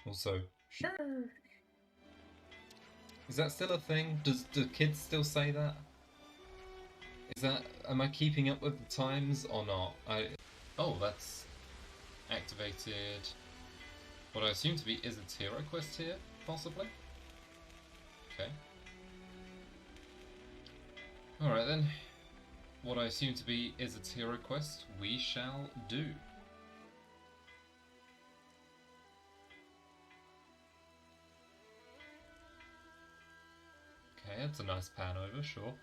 Also, sure. Is that still a thing? Do kids still say that? Is that, am I keeping up with the times or not? Oh, that's activated what I assume to be Isurd hero quest here, possibly? Okay. Alright then. What I assume to be Isurd hero quest, we shall do. Okay, that's a nice pan over, sure.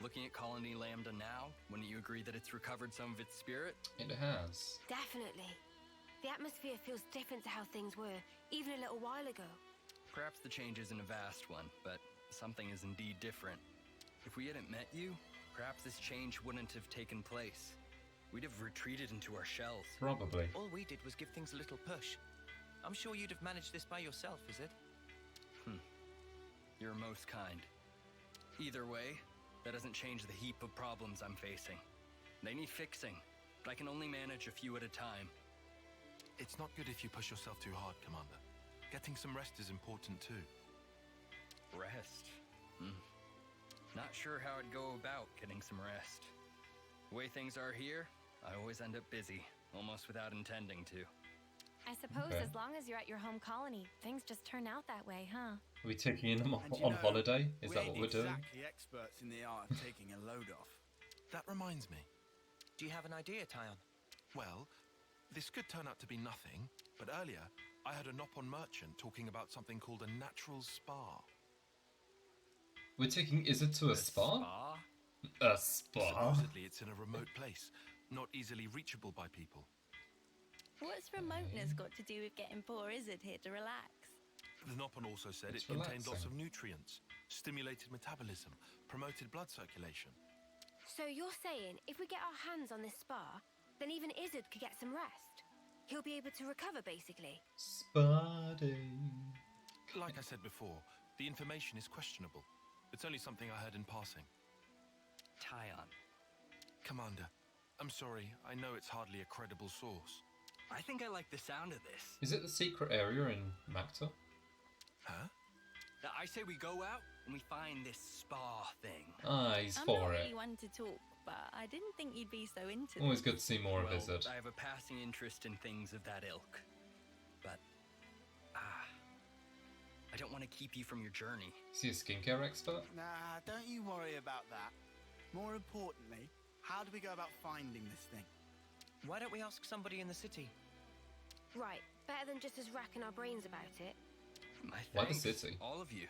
Looking at Colony Lambda now, wouldn't you agree that it's recovered some of its spirit? It has. Definitely. The atmosphere feels different to how things were, even a little while ago. Perhaps the change isn't a vast one, but something is indeed different. If we hadn't met you, perhaps this change wouldn't have taken place. We'd have retreated into our shells. Probably. All we did was give things a little push. I'm sure you'd have managed this by yourself, is it? You're most kind. Either way, that doesn't change the heap of problems I'm facing. They need fixing, but I can only manage a few at a time. It's not good if you push yourself too hard, Commander. Getting some rest is important too. Rest? Not sure how I'd go about getting some rest. The way things are here, I always end up busy, almost without intending to. I suppose Okay. as long as you're at your home colony, things just turn out that way, huh? Are we taking them And you on know, holiday? Is we that ain't what we're doing? exactly experts in the art of taking a load off. That reminds me. Do you have an idea, Tyon? Well, this could turn out to be nothing, but earlier I had a Nopon merchant talking about something called a natural spa. We're taking Isurd to a spa? A spa? Supposedly it's in a remote place, not easily reachable by people. What's remoteness got to do with getting poor Isurd here to relax? The Nopon also said It's it contained lots relaxing. of nutrients, stimulated metabolism, promoted blood circulation. So you're saying if we get our hands on this spa, then even Isurd could get some rest? He'll be able to recover, basically? Spa day. Like I said before, the information is questionable. It's only something I heard in passing. Tyon, Commander, I'm sorry, I know it's hardly a credible source. I think I like the sound of this. Is it the secret area in Macta? Huh? I say we go out and we find this spa thing. Ah, he's I'm for not it. really one to talk, but I didn't think you'd be so into Always this. good to see more of Well, Isurd. I have a passing interest in things of that ilk. But, I don't want to keep you from your journey. Is he a skincare expert? Nah, don't you worry about that. More importantly, how do we go about finding this thing? Why don't we ask somebody in the city? Right, better than just us racking our brains about it. My Why the thanks, city? all of you.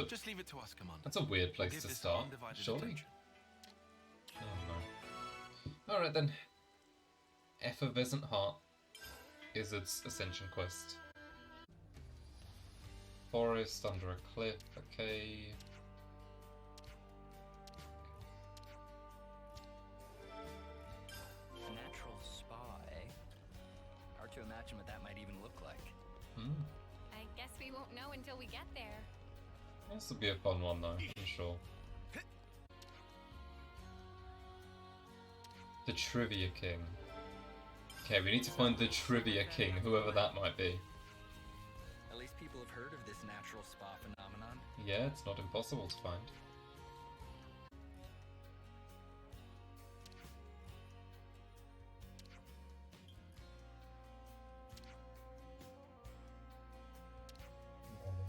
Just leave it to us, Commander. That's a weird We'll place give to this start, undivided surely. attention. Oh no. Alright then. Effervescent Heart. Isurd's Ascension Quest. Forest under a cliff, okay. A natural spa, eh? Hard to imagine what that might even look like. I guess we won't know until we get there. This will be a fun one though, I'm sure. The Trivia King. Okay, we need to find the Trivia King, whoever that might be. At least people have heard of this natural spa phenomenon. Yeah, it's not impossible to find.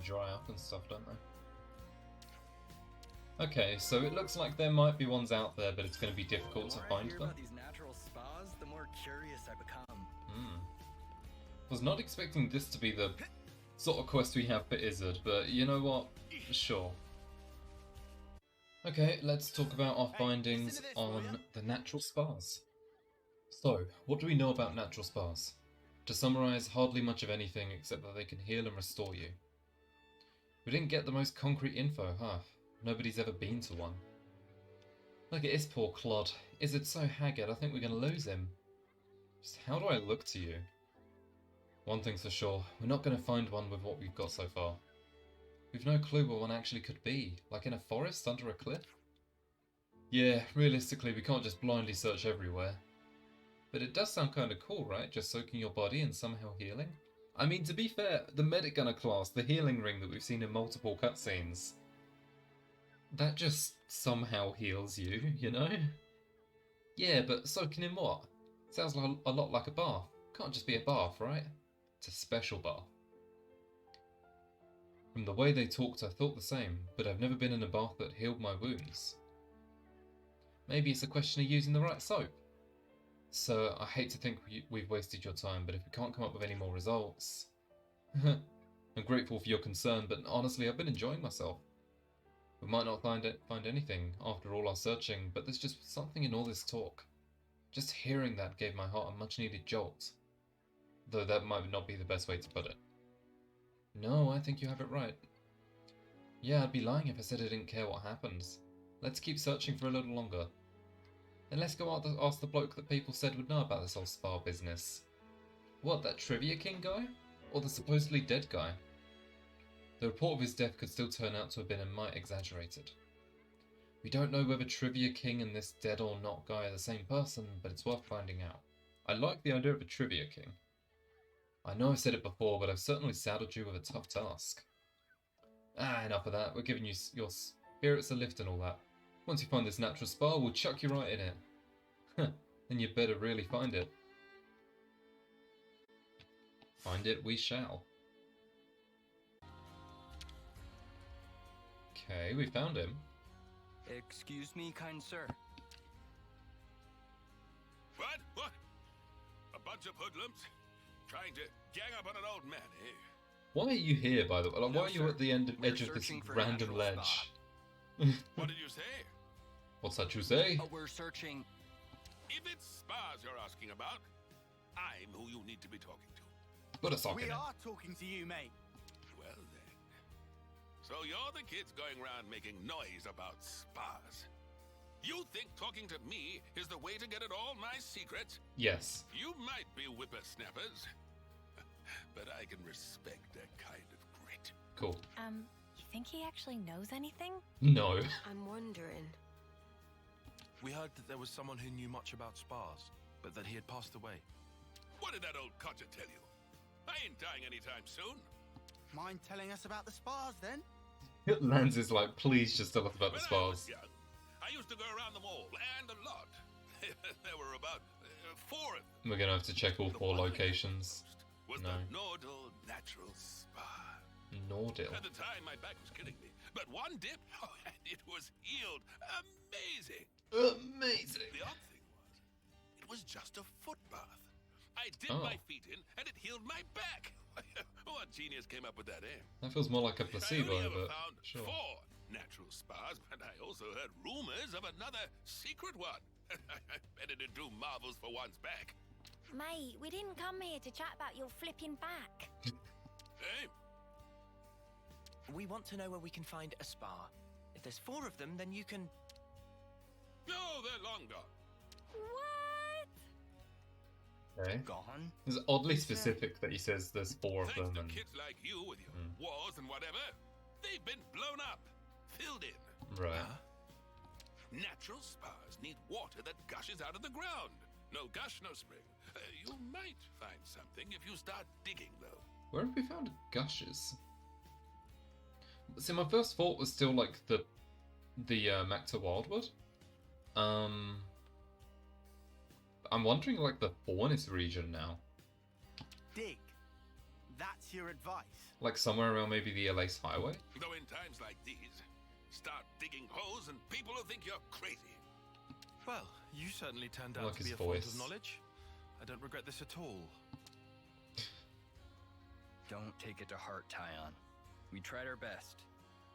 They dry up and stuff, don't they? Okay, so it looks like there might be ones out there, but it's going to be difficult to The more I find hear them. about these natural spas, the more curious I become. Was not expecting this to be the sort of quest we have for Isurd, but you know what? Sure. Okay, let's talk about our findings on the natural spas. So, what do we know about natural spas? To summarise, hardly much of anything except that they can heal and restore you. We didn't get the most concrete info, huh? Nobody's ever been to one. Look at this poor clod. Isurd so haggard, I think we're going to lose him. Just how do I look to you? One thing's for sure, we're not going to find one with what we've got so far. We've no clue where one actually could be, like in a forest under a cliff? Yeah, realistically we can't just blindly search everywhere. But it does sound kind of cool, right? Just soaking your body and somehow healing? I mean, to be fair, the Medic Gunner class, the healing ring that we've seen in multiple cutscenes, that just somehow heals you, you know? Yeah, but soaking in what? Sounds like a lot like a bath. Can't just be a bath, right? It's a special bath. From the way they talked, I thought the same, but I've never been in a bath that healed my wounds. Maybe it's a question of using the right soap. So, I hate to think we've wasted your time, but if we can't come up with any more results... I'm grateful for your concern, but honestly, I've been enjoying myself. We might not find anything after all our searching, but there's just something in all this talk. Just hearing that gave my heart a much-needed jolt. Though that might not be the best way to put it. No, I think you have it right. Yeah, I'd be lying if I said I didn't care what happens. Let's keep searching for a little longer. And let's go out and ask the bloke that people said would know about this whole spa business. What, that Trivia King guy? Or the supposedly dead guy? The report of his death could still turn out to have been a mite exaggerated. We don't know whether Trivia King and this dead or not guy are the same person, but it's worth finding out. I like the idea of a Trivia King. I know I've said it before, but I've certainly saddled you with a tough task. Enough of that. We're giving you your spirits a lift and all that. Once you find this natural spa, we'll chuck you right in it. Then you better really find it. Find it we shall. Okay, we found him. Excuse me, kind sir. What? What? A bunch of hoodlums? Trying to gang up on an old man, eh? Why are you here, by the way? Like, No, why are you sir. at the edge of this searching for a random natural ledge? spa. What did you say? What's that you say? We're searching. If it's spas you're asking about, I'm who you need to be talking to. Put a sock We in it. are talking to you, mate. Well then. So you're the kids going around making noise about spas. You think talking to me is the way to get at all my secrets? Yes. You might be whippersnappers, but I can respect that kind of grit. Cool. You think he actually knows anything? No. I'm wondering. We heard that there was someone who knew much about spas, but that he had passed away. What did that old codger tell you? I ain't dying anytime soon. Mind telling us about the spas then? Lance is like, please just tell us about the When I was spas. young, I used to go around them all, and a lot. There were about 4 of them. We're gonna have to check all The 4 one I liked locations. most was No. the Nordal Natural Spa. Nordil. At the time, my back was killing me, but one dip, and it was healed. Amazing. Amazing. The odd thing was, it was just a foot bath. I dipped my feet in, and it healed my back. What genius came up with that, eh? That feels more like a I placebo, only ever but found sure. 4 natural spas, but I also heard rumors of another secret one. Better to do marvels for one's back. Mate, we didn't come here to chat about your flipping back. Hey, We want to know where we can find a spa. If there's 4 of them, then you can... no, they're long gone. What? Okay. Gone? It's oddly specific that he says there's 4 of Thanks them to and kids like you with your wars and whatever, they've been blown up, filled in. right. Natural spas need water that gushes out of the ground. No gush, no spring. You might find something if you start digging, though. Where have we found gushes? See, my first thought was still like the Macta Wildwood. I'm wondering like the Faunus region now. Dig. That's your advice. Like somewhere around maybe the Elais Highway? Though in times like these, start digging holes and people will think you're crazy. Well, you certainly turned out Like to be his a font voice. of knowledge. I don't regret this at all. Don't take it to heart, Tyon. We tried our best.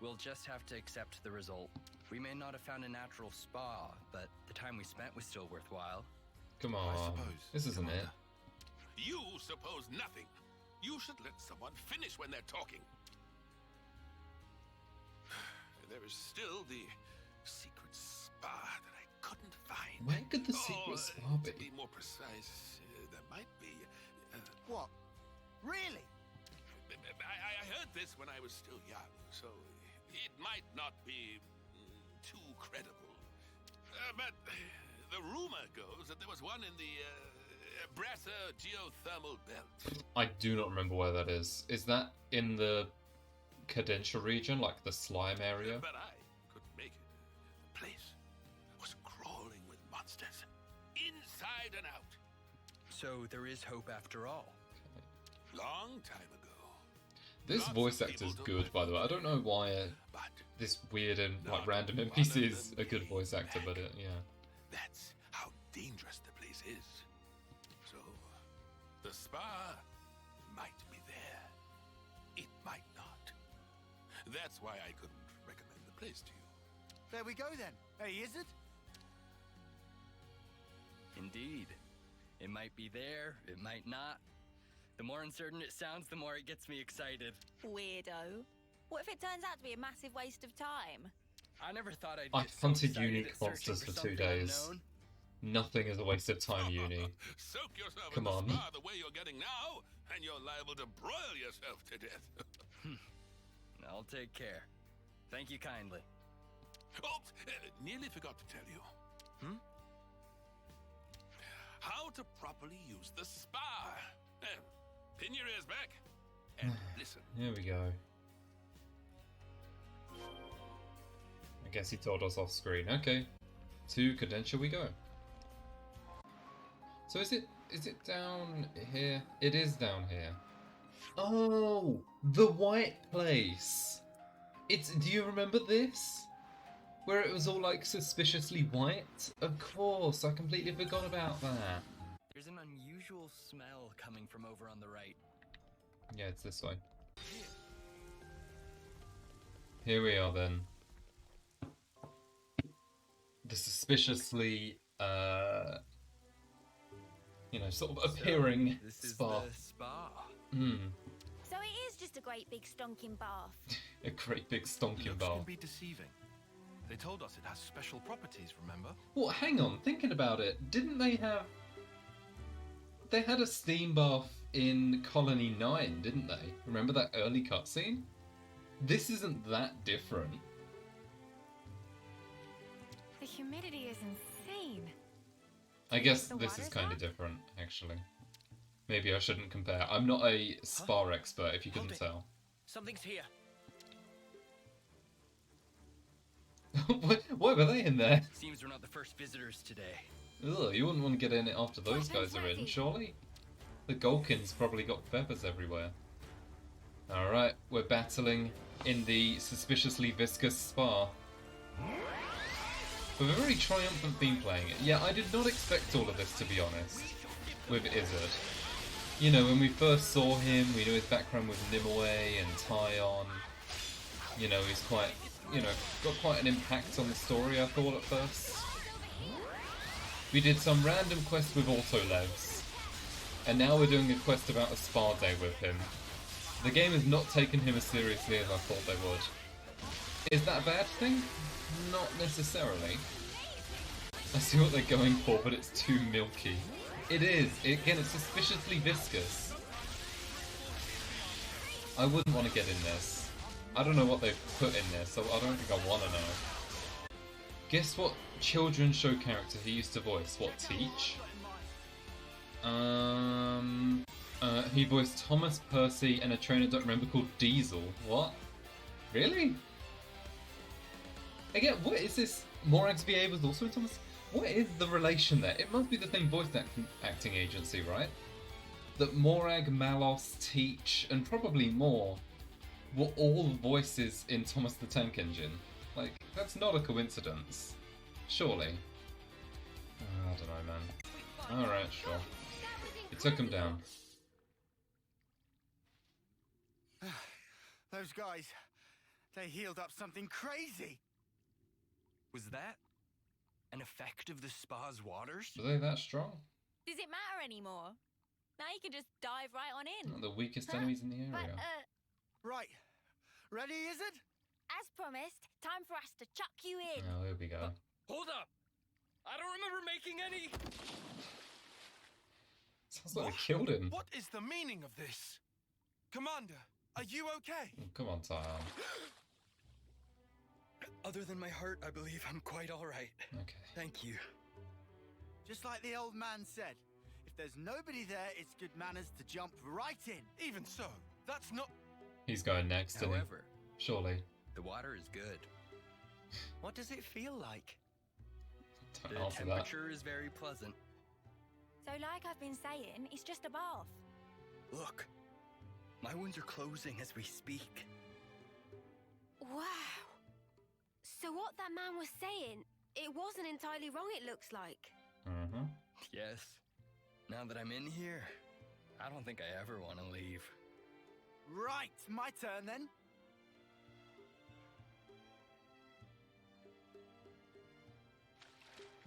We'll just have to accept the result. We may not have found a natural spa, but the time we spent was still worthwhile. Come on. suppose, This isn't it. Commander. You suppose nothing. You should let someone finish when they're talking. There is still the secret spa that I couldn't find. Where could the secret spa To be? be more precise, there might be. What? Really? I heard this when I was still young, so it might not be too credible. But the rumor goes that there was one in the Brasser geothermal belt. I do not remember where that is. Is that in the Cadentia region, like the slime area? But I couldn't make it. The place was crawling with monsters, inside and out. So there is hope after all. Long time ago. This Lots voice of actor's people good, don't by the way. I don't know why But this weird and like Not random one of NPC is them a good came voice actor, but back. yeah. that's how dangerous the place is. So, the spa might be there. It might not. That's why I couldn't recommend the place to you. There we go then. Hey, is it? Indeed. It might be there, it might not. The more uncertain it sounds, the more it gets me excited. Weirdo. What if it turns out to be a massive waste of time? I never thought I'd I get so hunted excited unique at searching monsters for 2 something days. unknown. Nothing is a waste of time, Uni. Soak yourself Come in the on. spa the way you're getting now, and you're liable to broil yourself to death. I'll take care. Thank you kindly. Oh, nearly forgot to tell you. How to properly use the spa. Pin your ears back and listen. Here we go. I guess he told us off screen. Okay. To Cadentia we go. So is it down here? It is down here. Oh, the white place. Do you remember this? Where it was all like suspiciously white? Of course, I completely forgot about that. There's an unusual smell coming from over on the right. Yeah, it's this way. Here we are then. The suspiciously, sort of appearing This is spa. the spa. So it is just a great big stonking bath. A great big stonking Looks bar. can be deceiving. They told us it has special properties, remember? Well, hang on, thinking about it, didn't they have... They had a steam bath in Colony 9, didn't they? Remember that early cutscene? This isn't that different. The humidity is insane. I guess The this is water's kind of hot? different, actually. Maybe I shouldn't compare. I'm not a spa expert, if you Hold couldn't it. tell. Something's here. Why were they in there? Seems we're not the first visitors today. Ugh, you wouldn't want to get in it after those guys are in, surely? The Golkins probably got feathers everywhere. Alright, we're battling in the suspiciously viscous spa. With a very triumphant theme playing it. Yeah, I did not expect all of this, to be honest, with Isurd. You know, when we first saw him, we knew his background with Nimue and Tyon. You know, he's quite, got quite an impact on the story, I thought at first. We did some random quest with Autolevs, and now we're doing a quest about a spa day with him. The game has not taken him as seriously as I thought they would. Is that a bad thing? Not necessarily. I see what they're going for, but it's too milky. It is. Again, it's suspiciously viscous. I wouldn't want to get in this. I don't know what they've put in this, so I don't think I want to know. Guess what children's show character he used to voice? What, Teach? He voiced Thomas, Percy, and a trainer I don't remember called Diesel. What? Really? Again, what is this? Morax VA was also in Thomas? What is the relation there? It must be the same voice acting agency, right? That Morag, Malos, Teach, and probably more were all voices in Thomas the Tank Engine. Like, that's not a coincidence. Surely. I don't know, man. Alright, sure. It took him down. Those guys, they healed up something crazy. Was that an effect of the spa's waters? Were they that strong? Does it matter anymore? Now you can just dive right on in. Not the weakest enemies in the But, area. Right. Ready, is it? as promised, time for us to chuck you in. Oh, here we go. Hold up! I don't remember making any... Sounds like they killed him. What is the meaning of this? Commander, are you okay? Oh, come on, Tyon. Other than my heart, I believe I'm quite alright. Okay. Thank you. Just like the old man said, if there's nobody there, it's good manners to jump right in. Even so, that's not... He's going next, isn't he? However, Surely. the water is good. What does it feel like? Don't The answer that. temperature is very pleasant. So like I've been saying, it's just a bath. Look, my wounds are closing as we speak. Wow. So what that man was saying, it wasn't entirely wrong, it looks like. Mm-hmm. Yes. Now that I'm in here, I don't think I ever want to leave. Right, my turn then.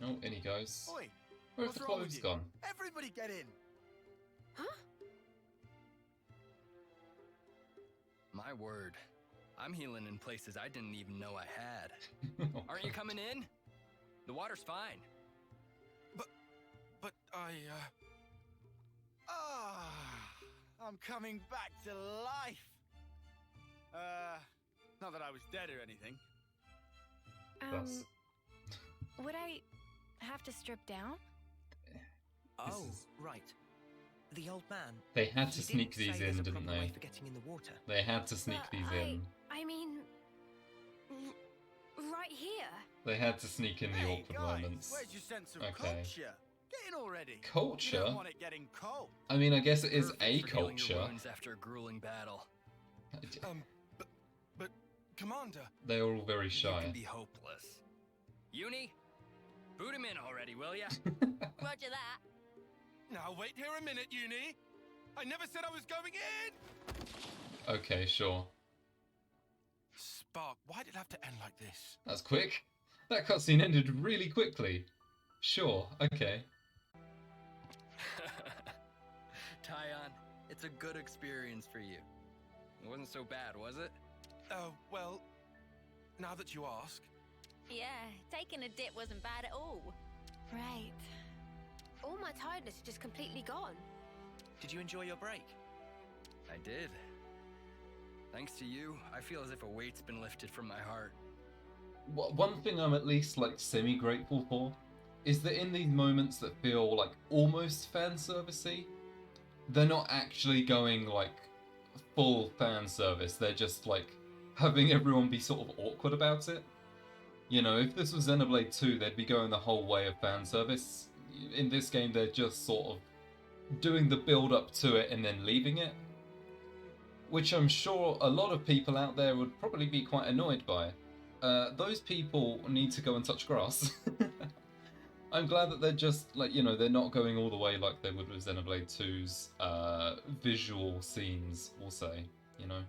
Oh, in he goes. Oi, Where have what's the wrong with clothes you? gone? Everybody get in. Huh? My word, I'm healing in places I didn't even know I had. Aren't you coming in? The water's fine. But I, I'm coming back to life. Not that I was dead or anything. Thus. Would I have to strip down? Oh, is- right. The old man. They had to he sneak didn't these say there's in, a didn't proper way they? for getting in the water. They had to sneak But these in. I mean, right here. They had to sneak in the Hey, awkward guys, moments. where's your sense of Okay. culture? Get in already. You Culture? don't want it getting cold. I mean, I guess it is Perfect a for healing your culture. wounds after a grueling battle. but, Commander, They're all very You shy. can be hopeless. Uni, boot him in already, will ya? Roger that. now wait here a minute, Uni. I never said I was going in! Okay, sure. Spark, why did it have to end like this? That's quick. That cutscene ended really quickly. Sure, okay. Tyon, it's a good experience for you. It wasn't so bad, was it? Oh, well, now that you ask. Yeah, taking a dip wasn't bad at all. Right. All my tiredness is just completely gone. Did you enjoy your break? I did. Thanks to you, I feel as if a weight's been lifted from my heart. One thing I'm at least like semi-grateful for is that in these moments that feel like almost fan servicey, they're not actually going like full fan service. They're just like having everyone be sort of awkward about it. You know, if this was Xenoblade 2, they'd be going the whole way of fan service. In this game, they're just sort of doing the build up to it and then leaving it. Which I'm sure a lot of people out there would probably be quite annoyed by. Those people need to go and touch grass. I'm glad that they're just, like, you know, they're not going all the way like they would with Xenoblade 2's visual scenes, we'll say, you know.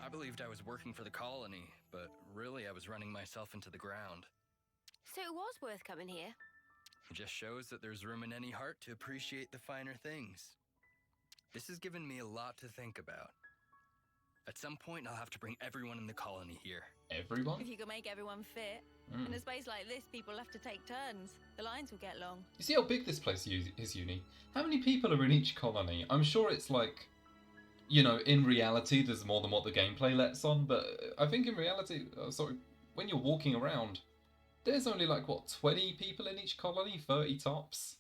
I believed I was working for the colony, but really I was running myself into the ground. So it was worth coming here. It just shows that there's room in any heart to appreciate the finer things. This has given me a lot to think about. At some point, I'll have to bring everyone in the colony here. Everyone? If you can make everyone fit. In a space like this, people have to take turns. The lines will get long. You see how big this place is, Uni? How many people are in each colony? I'm sure it's like, you know, in reality, there's more than what the gameplay lets on, but I think in reality, when you're walking around, there's only like, what, 20 people in each colony? 30 tops?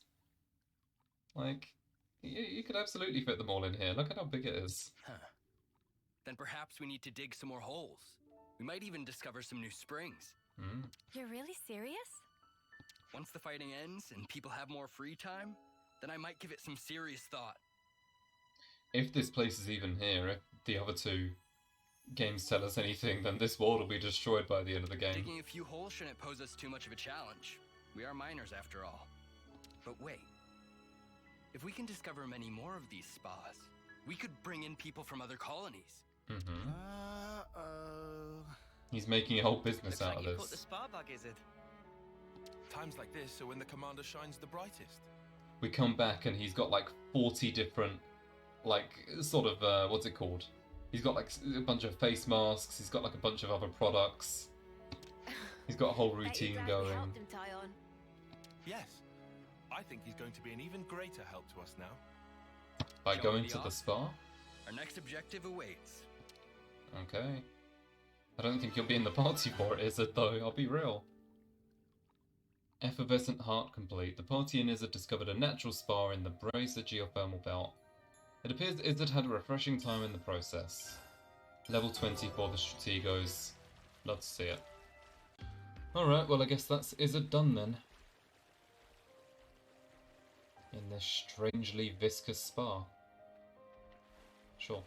Like, you could absolutely fit them all in here. Look at how big it is. Huh. Then perhaps we need to dig some more holes. We might even discover some new springs. You're really serious? Once the fighting ends and people have more free time, then I might give it some serious thought. If this place is even here, if the other two games tell us anything, then this world will be destroyed by the end of the game. Digging a few holes shouldn't pose us too much of a challenge. We are miners after all. But wait. If we can discover many more of these spas, we could bring in people from other colonies. Uh-oh. He's making a whole business Looks out like of you this. caught the spa bug, Isurd. Times like this are when the commander shines the brightest. We come back and he's got like 40 different, like, sort of, what's it called? He's got like a bunch of face masks, he's got like a bunch of other products. He's got a whole Bet you're routine glad going. we helped him, Tyon. Yes, I think he's going to be an even greater help to us now. By Shall we going be to the off? spa? Our next objective awaits. Okay. I don't think you'll be in the party for it, is it, though? I'll be real. Effervescent heart complete. The party and Isurd discovered a natural spa in the Bracer geothermal belt. It appears that Isurd had a refreshing time in the process. Level 20 for the Strategos. Love to see it. Alright, well I guess that's Isurd done then. In this strangely viscous spa. Sure.